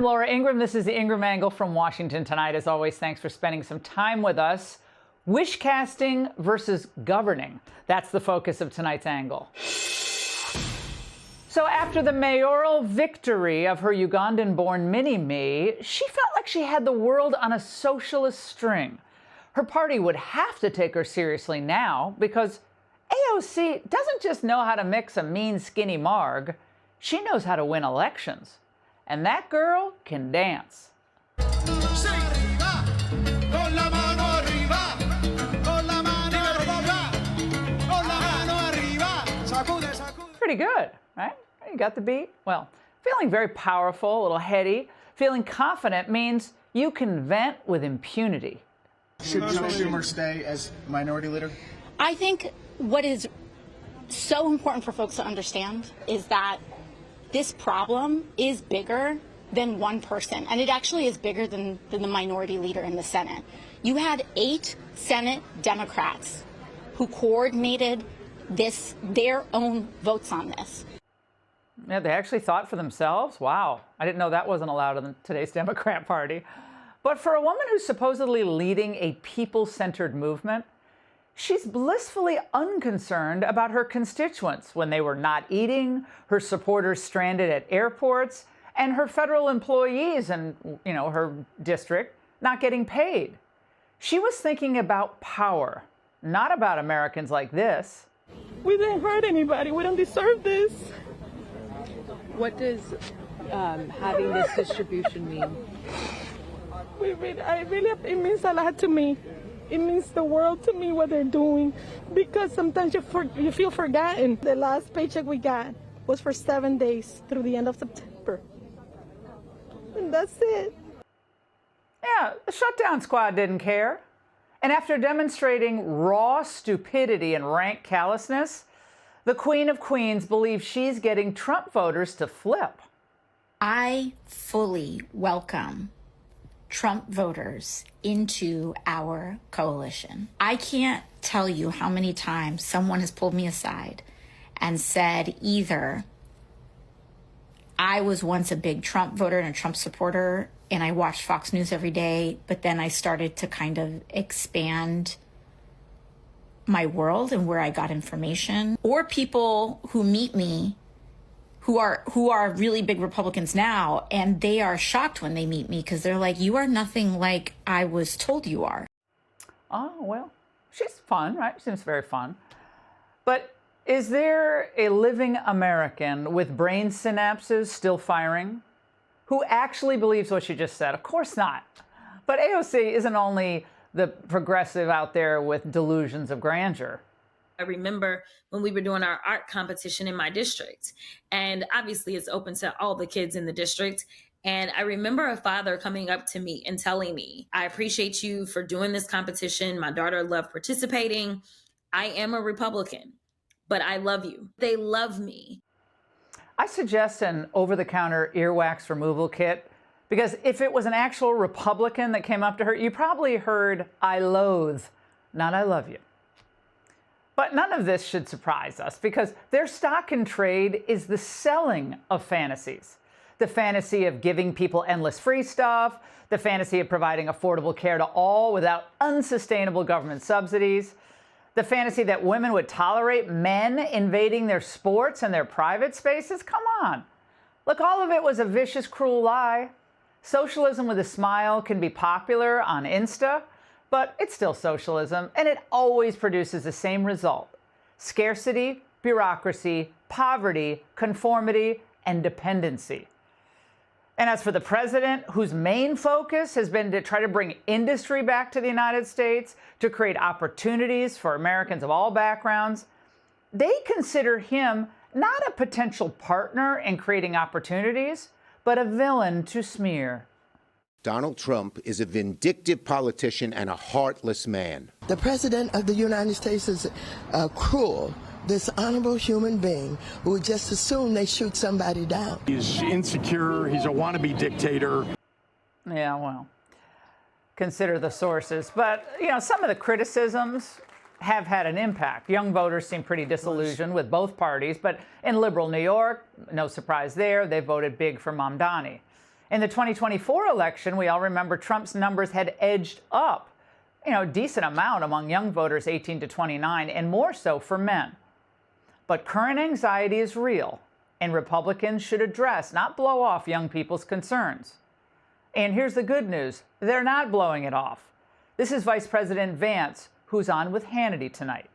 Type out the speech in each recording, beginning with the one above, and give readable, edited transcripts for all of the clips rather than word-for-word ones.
I'm Laura Ingraham. This is the Ingraham Angle from Washington tonight. As always, thanks for spending some time with us. Wish casting versus governing. That's the focus of tonight's angle. So after the mayoral victory of her Ugandan-born Mini-Me, she felt like she had the world on a socialist string. Her party would have to take her seriously now because AOC doesn't just know how to mix a mean, skinny marg. She knows how to win elections. And that girl can dance. Pretty good, right? You got the beat? Well, feeling very powerful, a little heady, feeling confident means you can vent with impunity. Should Chuck Schumer stay as minority leader? I think what is so important for folks to understand is that this problem is bigger than one person, and it actually is bigger than the minority leader in the Senate. You had 8 Senate Democrats who coordinated their own votes on this. Yeah, they actually thought for themselves? Wow, I didn't know that wasn't allowed in today's Democrat Party. But for a woman who's supposedly leading a people-centered movement, she's blissfully unconcerned about her constituents when they were not eating, her supporters stranded at airports, and her federal employees in, her district not getting paid. She was thinking about power, not about Americans like this. We didn't hurt anybody. We don't deserve this. What does having this distribution mean? It means a lot to me. It means the world to me what they're doing, because sometimes you feel forgotten. The last paycheck we got was for 7 days through the end of September. And that's it. Yeah, the shutdown squad didn't care. And after demonstrating raw stupidity and rank callousness, the Queen of Queens believes she's getting Trump voters to flip. I fully welcome Trump voters into our coalition. I can't tell you how many times someone has pulled me aside and said either I was once a big Trump voter and a Trump supporter and I watched Fox News every day, but then I started to kind of expand my world and where I got information, or people who meet me who are really big Republicans now, and they are shocked when they meet me because they're like, you are nothing like I was told you are. Oh, well, she's fun, right? She seems very fun. But is there a living American with brain synapses still firing who actually believes what she just said? Of course not. But AOC isn't only the progressive out there with delusions of grandeur. I remember when we were doing our art competition in my district, and obviously it's open to all the kids in the district. And I remember a father coming up to me and telling me, I appreciate you for doing this competition. My daughter loved participating. I am a Republican, but I love you. They love me. I suggest an over-the-counter earwax removal kit, because if it was an actual Republican that came up to her, you probably heard, I loathe, not I love you. But none of this should surprise us, because their stock in trade is the selling of fantasies. The fantasy of giving people endless free stuff, the fantasy of providing affordable care to all without unsustainable government subsidies, the fantasy that women would tolerate men invading their sports and their private spaces. Come on. Look, all of it was a vicious, cruel lie. Socialism with a smile can be popular on Insta, but it's still socialism, and it always produces the same result: scarcity, bureaucracy, poverty, conformity, and dependency. And as for the president, whose main focus has been to try to bring industry back to the United States, to create opportunities for Americans of all backgrounds, they consider him not a potential partner in creating opportunities, but a villain to smear. Donald Trump is a vindictive politician and a heartless man. The president of the United States is cruel, dishonorable human being who would just assume they shoot somebody down. He's insecure. He's a wannabe dictator. Yeah, well, consider the sources. But, some of the criticisms have had an impact. Young voters seem pretty disillusioned with both parties, but in liberal New York, no surprise there, they voted big for Mamdani. In the 2024 election, we all remember Trump's numbers had edged up, a decent amount among young voters 18 to 29, and more so for men. But current anxiety is real, and Republicans should address, not blow off, young people's concerns. And here's the good news. They're not blowing it off. This is Vice President Vance, who's on with Hannity tonight.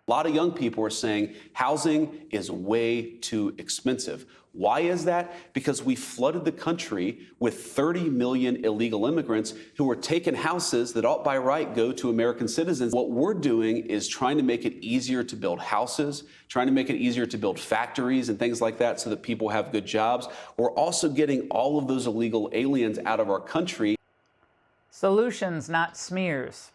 A lot of young people are saying housing is way too expensive. Why is that? Because we flooded the country with 30 million illegal immigrants who are taking houses that ought by right go to American citizens. What we're doing is trying to make it easier to build houses, trying to make it easier to build factories and things like that so that people have good jobs. We're also getting all of those illegal aliens out of our country. Solutions, not smears.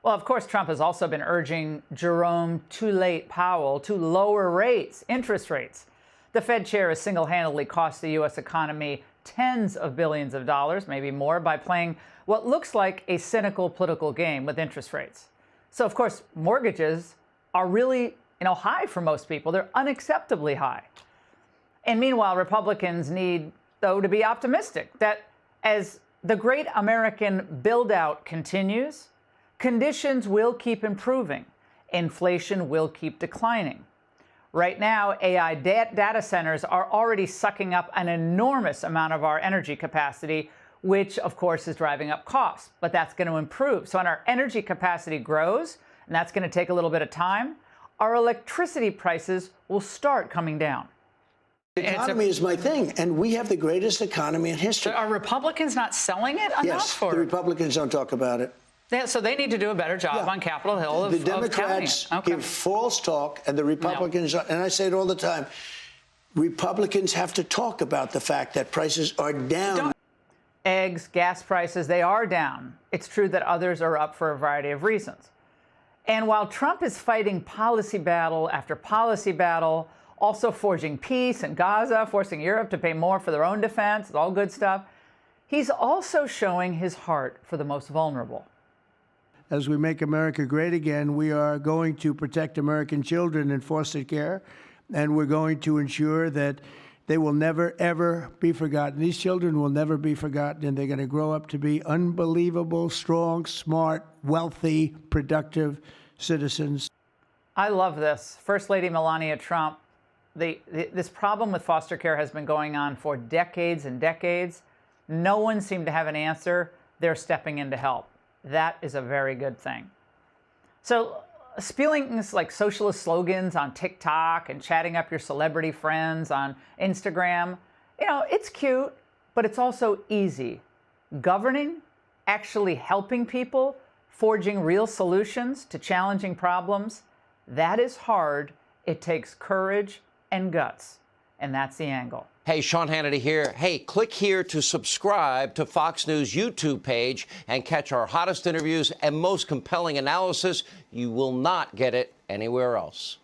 Well, of course, Trump has also been urging Jerome "too late" Powell to lower rates, interest rates. The Fed chair has single-handedly cost the U.S. economy tens of billions of dollars, maybe more, by playing what looks like a cynical political game with interest rates. So, of course, mortgages are really, high for most people. They're unacceptably high. And meanwhile, Republicans need, though, to be optimistic that as the great American build-out continues, conditions will keep improving. Inflation will keep declining. Right now, AI data centers are already sucking up an enormous amount of our energy capacity, which, of course, is driving up costs. But that's going to improve. So when our energy capacity grows, and that's going to take a little bit of time, our electricity prices will start coming down. The economy is my thing, and we have the greatest economy in history. Are Republicans not selling it enough? Yes, the Republicans don't talk about it. So they need to do a better job on Capitol Hill. The Democrats give false talk, and the Republicans, and I say it all the time, Republicans have to talk about the fact that prices are down. Eggs, gas prices, they are down. It's true that others are up for a variety of reasons. And while Trump is fighting policy battle after policy battle, also forging peace in Gaza, forcing Europe to pay more for their own defense, all good stuff, he's also showing his heart for the most vulnerable. As we make America great again, we are going to protect American children in foster care, and we're going to ensure that they will never, ever be forgotten. These children will never be forgotten, and they're going to grow up to be unbelievable, strong, smart, wealthy, productive citizens. I love this. First Lady Melania Trump, this problem with foster care has been going on for decades and decades. No one seemed to have an answer. They're stepping in to help. That is a very good thing. So spewing like socialist slogans on TikTok and chatting up your celebrity friends on Instagram, it's cute, but it's also easy. Governing, actually helping people, forging real solutions to challenging problems, that is hard. It takes courage and guts. And that's The Angle. Hey, Sean Hannity here. Hey, click here to subscribe to Fox News YouTube page and catch our hottest interviews and most compelling analysis. You will not get it anywhere else.